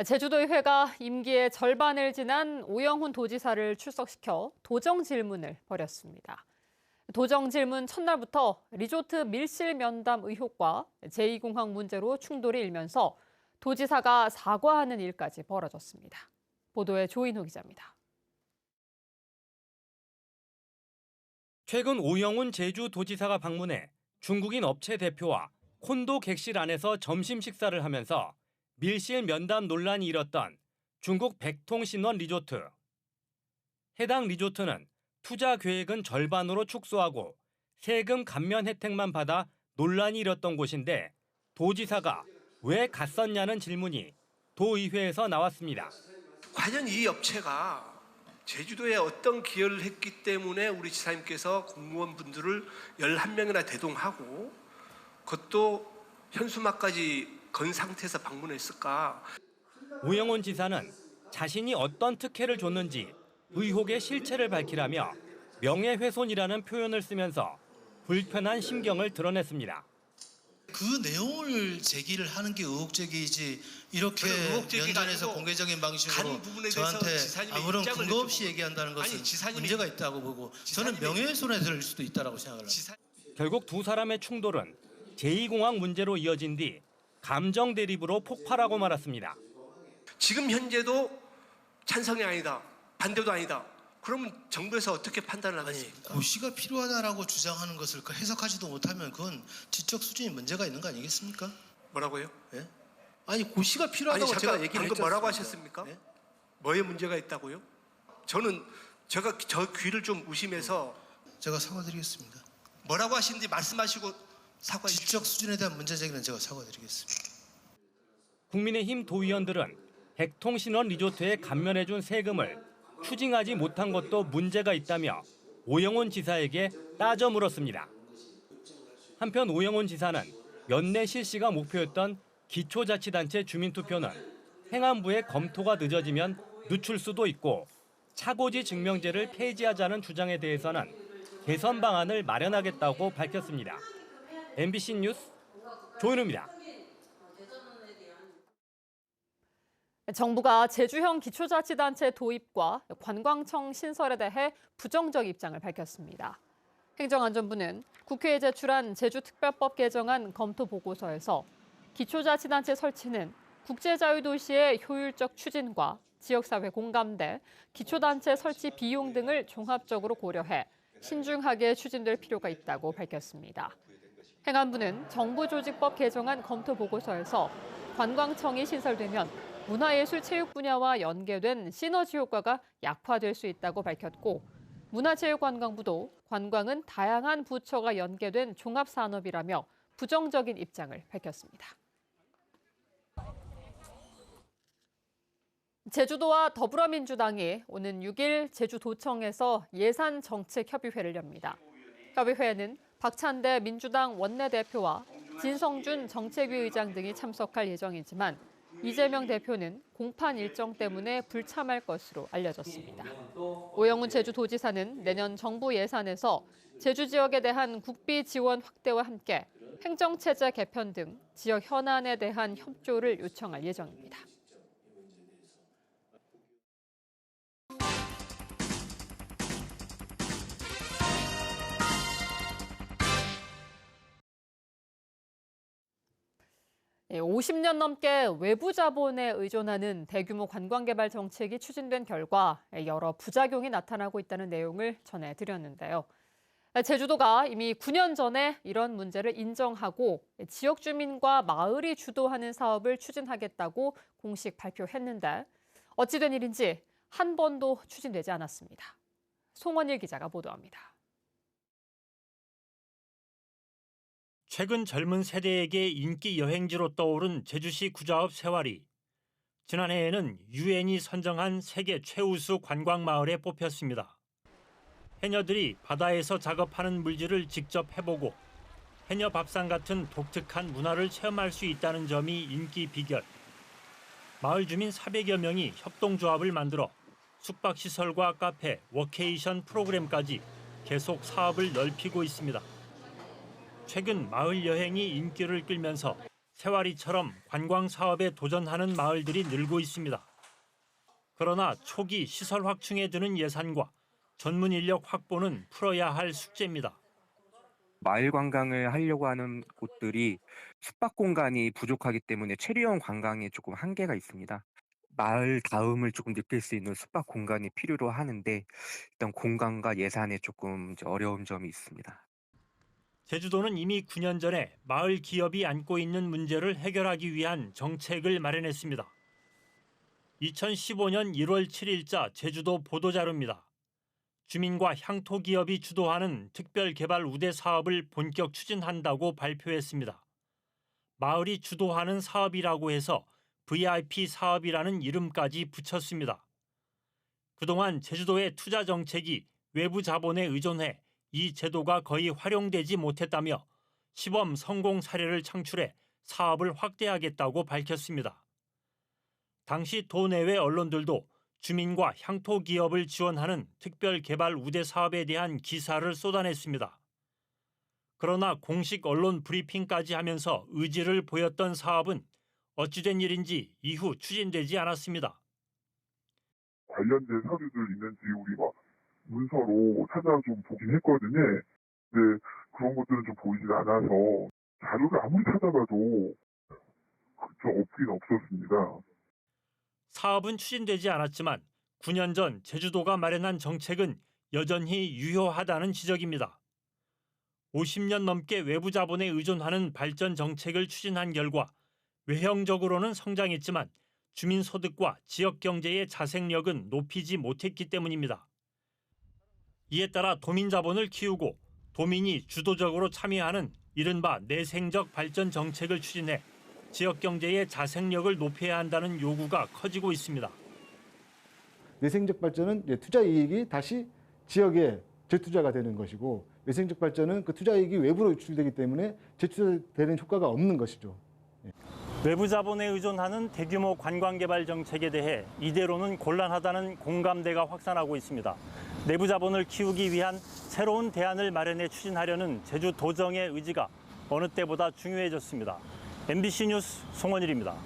제주도의회가 임기의 절반을 지난 오영훈 도지사를 출석시켜 도정 질문을 벌였습니다. 도정 질문 첫날부터 리조트 밀실 면담 의혹과 제2공항 문제로 충돌이 일면서 도지사가 사과하는 일까지 벌어졌습니다. 보도에 조인호 기자입니다. 최근 오영훈 제주도지사가 방문해 중국인 업체 대표와 콘도 객실 안에서 점심 식사를 하면서 밀실 면담 논란이 일었던 중국 백통신원 리조트. 해당 리조트는 투자 계획은 절반으로 축소하고 세금 감면 혜택만 받아 논란이 일었던 곳인데 도지사가 왜 갔었냐는 질문이 도의회에서 나왔습니다. 과연 이 업체가 제주도에 어떤 기여를 했기 때문에 우리 지사님께서 공무원분들을 11명이나 대동하고 그것도 현수막까지 건 상태에서 방문했을까? 오영훈 지사는 자신이 어떤 특혜를 줬는지 의혹의 실체를 밝히라며 명예훼손이라는 표현을 쓰면서 불편한 심경을 드러냈습니다. 그 내용을 제기를 하는 게 의혹제기이지 이렇게 면전에서 공개적인 방식으로 저한테 아무런 근거 없이 얘기한다는 것은 문제가 있다고 보고 저는 명예훼손에 들 수도 있다고 생각을 합니다. 결국 두 사람의 충돌은 제2공항 문제로 이어진 뒤 감정 대립으로 폭발하고 말았습니다. 지금 현재도 찬성이 아니다, 반대도 아니다. 그러면 정부에서 어떻게 판단을 하겠습니까? 고시가 필요하다라고 주장하는 것을 해석하지도 못하면 그건 지적 수준이 문제가 있는 거 아니겠습니까? 뭐라고요? 예? 아니 고시가 필요하다고 제가 얘기를 방금 했지 뭐라고 않습니까? 하셨습니까? 예? 뭐에 문제가 있다고요? 제가 저 귀를 좀 의심해서 제가 사과드리겠습니다. 뭐라고 하시는지 말씀하시고 사과해 주십시오. 지적 수준에 대한 문제 제기는 제가 사과드리겠습니다. 국민의힘 도의원들은 백통신원 리조트에 감면해준 세금을 추징하지 못한 것도 문제가 있다며 오영훈 지사에게 따져 물었습니다. 한편 오영훈 지사는 연내 실시가 목표였던 기초자치단체 주민투표는 행안부의 검토가 늦어지면 늦출 수도 있고 차고지 증명제를 폐지하자는 주장에 대해서는 개선 방안을 마련하겠다고 밝혔습니다. MBC 뉴스 조인호입니다. 정부가 제주형 기초자치단체 도입과 관광청 신설에 대해 부정적 입장을 밝혔습니다. 행정안전부는 국회에 제출한 제주특별법 개정안 검토 보고서에서 기초자치단체 설치는 국제자유도시의 효율적 추진과 지역사회 공감대, 기초단체 설치 비용 등을 종합적으로 고려해 신중하게 추진될 필요가 있다고 밝혔습니다. 행안부는 정부조직법 개정안 검토 보고서에서 관광청이 신설되면 문화예술 체육 분야와 연계된 시너지 효과가 약화될 수 있다고 밝혔고 문화체육관광부도 관광은 다양한 부처가 연계된 종합산업이라며 부정적인 입장을 밝혔습니다. 제주도와 더불어민주당이 오는 6일 제주도청에서 예산정책협의회를 엽니다. 협의회에는 박찬대 민주당 원내대표와 진성준 정책위 의장 등이 참석할 예정이지만 이재명 대표는 공판 일정 때문에 불참할 것으로 알려졌습니다. 오영훈 제주도지사는 내년 정부 예산에서 제주 지역에 대한 국비 지원 확대와 함께 행정체제 개편 등 지역 현안에 대한 협조를 요청할 예정입니다. 예, 50년 넘게 외부 자본에 의존하는 대규모 관광개발 정책이 추진된 결과 여러 부작용이 나타나고 있다는 내용을 전해드렸는데요. 제주도가 이미 9년 전에 이런 문제를 인정하고 지역 주민과 마을이 주도하는 사업을 추진하겠다고 공식 발표했는데 어찌된 일인지 한 번도 추진되지 않았습니다. 송원일 기자가 보도합니다. 최근 젊은 세대에게 인기 여행지로 떠오른 제주시 구좌읍 새와리. 지난해에는 유엔이 선정한 세계 최우수 관광마을에 뽑혔습니다. 해녀들이 바다에서 작업하는 물질을 직접 해보고 해녀 밥상 같은 독특한 문화를 체험할 수 있다는 점이 인기 비결. 마을 주민 400여 명이 협동조합을 만들어 숙박시설과 카페, 워케이션 프로그램까지 계속 사업을 넓히고 있습니다. 최근 마을 여행이 인기를 끌면서 세와리처럼 관광 사업에 도전하는 마을들이 늘고 있습니다. 그러나 초기 시설 확충에 드는 예산과 전문 인력 확보는 풀어야 할 숙제입니다. 마을 관광을 하려고 하는 곳들이 숙박 공간이 부족하기 때문에 체류형 관광에 조금 한계가 있습니다. 마을 다음을 조금 느낄 수 있는 숙박 공간이 필요로 하는데 일단 공간과 예산에 조금 이제 어려운 점이 있습니다. 제주도는 이미 9년 전에 마을 기업이 안고 있는 문제를 해결하기 위한 정책을 마련했습니다. 2015년 1월 7일자 제주도 보도자료입니다. 주민과 향토 기업이 주도하는 특별개발 우대 사업을 본격 추진한다고 발표했습니다. 마을이 주도하는 사업이라고 해서 VIP 사업이라는 이름까지 붙였습니다. 그동안 제주도의 투자 정책이 외부 자본에 의존해 이 제도가 거의 활용되지 못했다며 시범 성공 사례를 창출해 사업을 확대하겠다고 밝혔습니다. 당시 도내외 언론들도 주민과 향토 기업을 지원하는 특별개발 우대 사업에 대한 기사를 쏟아냈습니다. 그러나 공식 언론 브리핑까지 하면서 의지를 보였던 사업은 어찌된 일인지 이후 추진되지 않았습니다. 관련된 서류들 있는지 우리 막 문서로 찾아 좀 보긴 했거든요. 근데 그런 것들은 좀 보이질 않아서 자료를 아무리 찾아봐도 좀 없긴 없었습니다. 사업은 추진되지 않았지만 9년 전 제주도가 마련한 정책은 여전히 유효하다는 지적입니다. 50년 넘게 외부 자본에 의존하는 발전 정책을 추진한 결과 외형적으로는 성장했지만 주민 소득과 지역 경제의 자생력은 높이지 못했기 때문입니다. 이에 따라 도민 자본을 키우고 도민이 주도적으로 참여하는 이른바 내생적 발전 정책을 추진해 지역 경제의 자생력을 높여야 한다는 요구가 커지고 있습니다. 내생적 발전은 투자 이익이 다시 지역에 재투자가 되는 것이고, 외생적 발전은 그 투자 이익이 외부로 유출되기 때문에 재투자되는 효과가 없는 것이죠. 외부 자본에 의존하는 대규모 관광 개발 정책에 대해 이대로는 곤란하다는 공감대가 확산하고 있습니다. 내부 자본을 키우기 위한 새로운 대안을 마련해 추진하려는 제주도정의 의지가 어느 때보다 중요해졌습니다. MBC 뉴스 송원일입니다.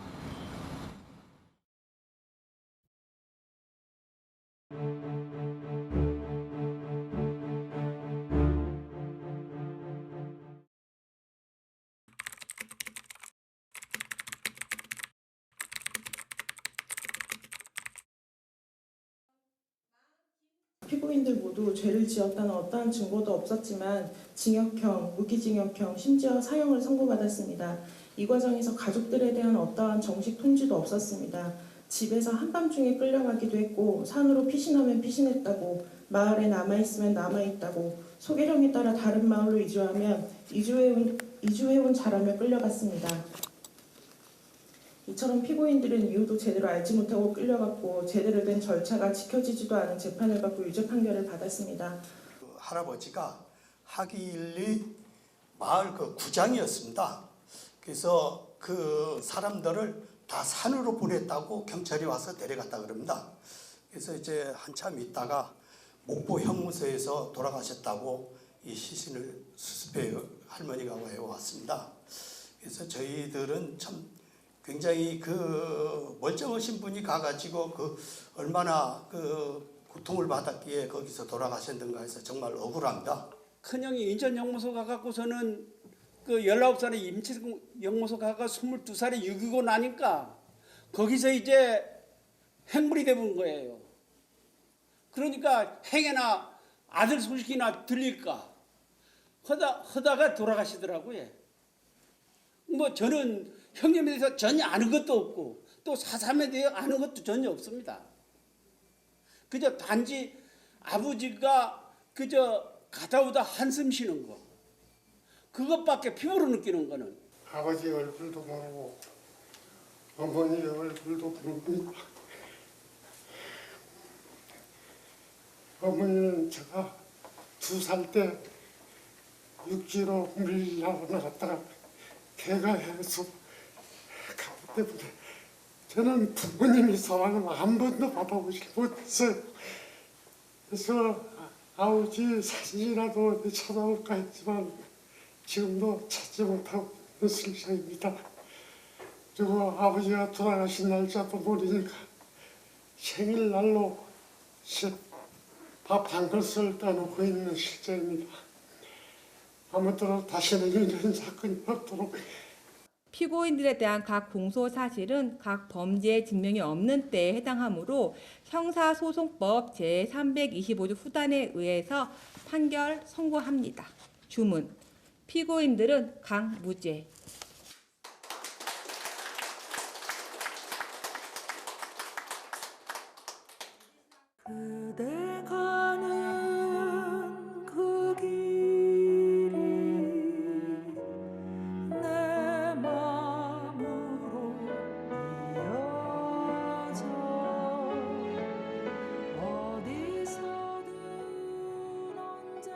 피고인들 모두 죄를 지었다는 어떠한 증거도 없었지만 징역형, 무기징역형, 심지어 사형을 선고받았습니다. 이 과정에서 가족들에 대한 어떠한 정식 통지도 없었습니다. 집에서 한밤중에 끌려가기도 했고, 산으로 피신하면 피신했다고, 마을에 남아있으면 남아있다고, 소개령에 따라 다른 마을로 이주하면 이주해온 자라며 끌려갔습니다. 이처럼 피고인들은 이유도 제대로 알지 못하고 끌려갔고, 제대로 된 절차가 지켜지지도 않은 재판을 받고 유죄 판결을 받았습니다. 할아버지가 하기일리 마을 그 구장이었습니다. 그래서 그 사람들을 다 산으로 보냈다고 경찰이 와서 데려갔다 그럽니다. 그래서 이제 한참 있다가 목포 형무소에서 돌아가셨다고 이 시신을 수습해 할머니가 해왔습니다. 그래서 저희들은 참 굉장히 그 멀쩡하신 분이 가가지고 그 얼마나 그 고통을 받았기에 거기서 돌아가셨는가 해서 정말 억울합니다. 큰형이 인천 영무소 가갖고서는 그 19살에 임채 영무소 가가 22살에 6.25 나니까 거기서 이제 행물이 돼본 거예요. 그러니까 행여나 아들 소식이나 들릴까 하다가 돌아가시더라고요. 뭐 저는 형님에 대해서 전혀 아는 것도 없고 또 사삼에 대해 아는 것도 전혀 없습니다. 그저 단지 아버지가 그저 가다 오다 한숨 쉬는 거, 그것밖에 피부로 느끼는 거는. 아버지 얼굴도 모르고 어머니 얼굴도 모르고, 어머니는 제가 2살 때 육지로 물리려고 나갔다가 개가 해서 가기 때문에 저는 부모님이 서방을 한 번도 받아보지 못했어요. 그래서 아버지 사진이라도 찾아볼까 했지만 지금도 찾지 못하고 있는 실정입니다. 그리고 아버지가 돌아가신 날짜도 모르니까 생일날로 밥 한 그릇을 떠놓고 있는 실정입니다. 아무쪼록 다시는 이런 사건이 없도록. 피고인들에 대한 각 공소 사실은 각 범죄 증명이 없는 때에 해당하므로 형사소송법 제325조 후단에 의해서 판결 선고합니다. 주문. 피고인들은 각 무죄. 그대 가는 그 길이 내 맘으로 이어져 어디서든 언제든.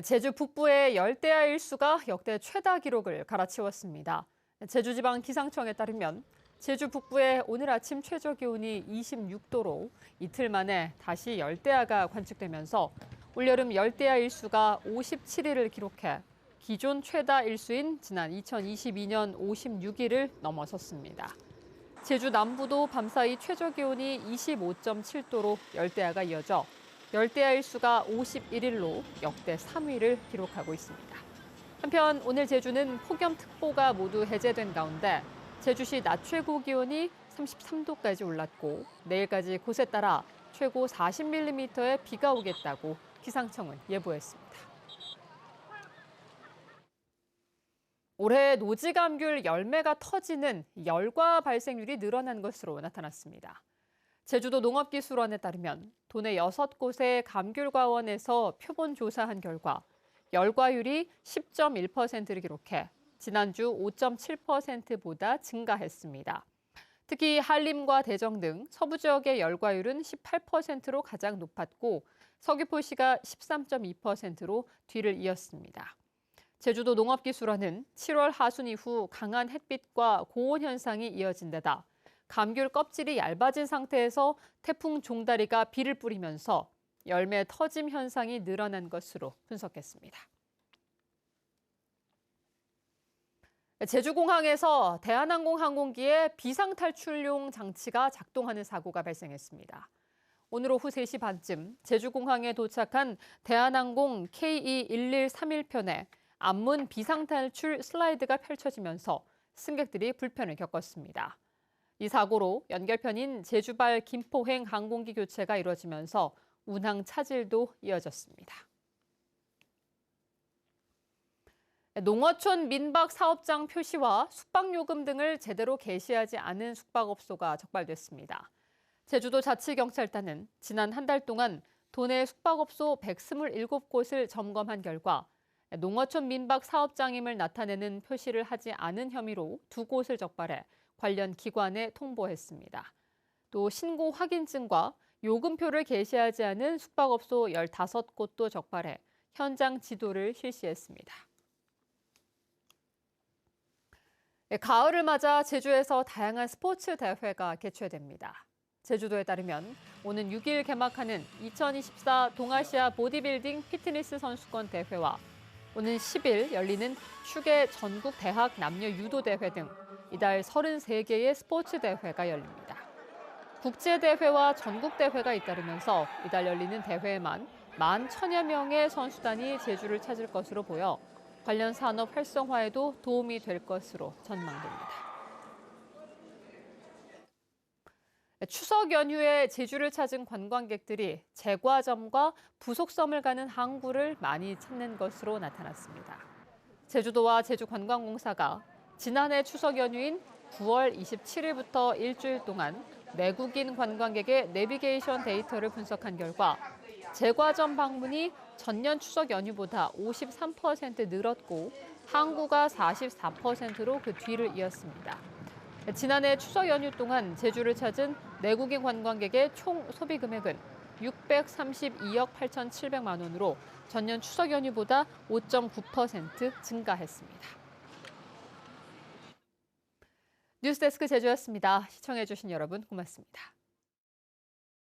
제주 북부의 열대야 일수가 역대 최다 기록을 갈아치웠습니다. 제주지방기상청에 따르면 제주 북부의 오늘 아침 최저 기온이 26도로 이틀 만에 다시 열대야가 관측되면서 올여름 열대야 일수가 57일을 기록해 기존 최다 일수인 지난 2022년 56일을 넘어섰습니다. 제주 남부도 밤사이 최저 기온이 25.7도로 열대야가 이어져 열대야 일수가 51일로 역대 3위를 기록하고 있습니다. 한편 오늘 제주는 폭염특보가 모두 해제된 가운데 제주시 낮 최고 기온이 33도까지 올랐고 내일까지 곳에 따라 최고 40mm의 비가 오겠다고 기상청은 예보했습니다. 올해 노지감귤 열매가 터지는 열과 발생률이 늘어난 것으로 나타났습니다. 제주도 농업기술원에 따르면 도내 6곳의 감귤과원에서 표본 조사한 결과 열과율이 10.1%를 기록해 지난주 5.7%보다 증가했습니다. 특히 한림과 대정 등 서부 지역의 열과율은 18%로 가장 높았고 서귀포시가 13.2%로 뒤를 이었습니다. 제주도 농업기술원은 7월 하순 이후 강한 햇빛과 고온 현상이 이어진 데다 감귤 껍질이 얇아진 상태에서 태풍 종다리가 비를 뿌리면서 열매 터짐 현상이 늘어난 것으로 분석했습니다. 제주공항에서 대한항공 항공기의 비상탈출용 장치가 작동하는 사고가 발생했습니다. 오늘 오후 3시 반쯤 제주공항에 도착한 대한항공 KE1131편에 앞문 비상탈출 슬라이드가 펼쳐지면서 승객들이 불편을 겪었습니다. 이 사고로 연결편인 제주발 김포행 항공기 교체가 이뤄지면서 운항 차질도 이어졌습니다. 농어촌 민박 사업장 표시와 숙박요금 등을 제대로 게시하지 않은 숙박업소가 적발됐습니다. 제주도 자치경찰단은 지난 한 달 동안 도내 숙박업소 127곳을 점검한 결과 농어촌 민박 사업장임을 나타내는 표시를 하지 않은 혐의로 2곳을 적발해 관련 기관에 통보했습니다. 또 신고 확인증과 요금표를 게시하지 않은 숙박업소 15곳도 적발해 현장 지도를 실시했습니다. 가을을 맞아 제주에서 다양한 스포츠 대회가 개최됩니다. 제주도에 따르면 오는 6일 개막하는 2024 동아시아 보디빌딩 피트니스 선수권 대회와 오는 10일 열리는 추계 전국 대학 남녀 유도 대회 등 이달 33개의 스포츠 대회가 열립니다. 국제대회와 전국대회가 잇따르면서 이달 열리는 대회에만 11,000여 명의 선수단이 제주를 찾을 것으로 보여 관련 산업 활성화에도 도움이 될 것으로 전망됩니다. 추석 연휴에 제주를 찾은 관광객들이 제과점과 부속섬을 가는 항구를 많이 찾는 것으로 나타났습니다. 제주도와 제주관광공사가 지난해 추석 연휴인 9월 27일부터 일주일 동안 내국인 관광객의 내비게이션 데이터를 분석한 결과 제과점 방문이 전년 추석 연휴보다 53% 늘었고 항구가 44%로 그 뒤를 이었습니다. 지난해 추석 연휴 동안 제주를 찾은 내국인 관광객의 총 소비 금액은 632억 8,700만 원으로 전년 추석 연휴보다 5.9% 증가했습니다. 뉴스데스크 제주였습니다. 시청해주신 여러분 고맙습니다.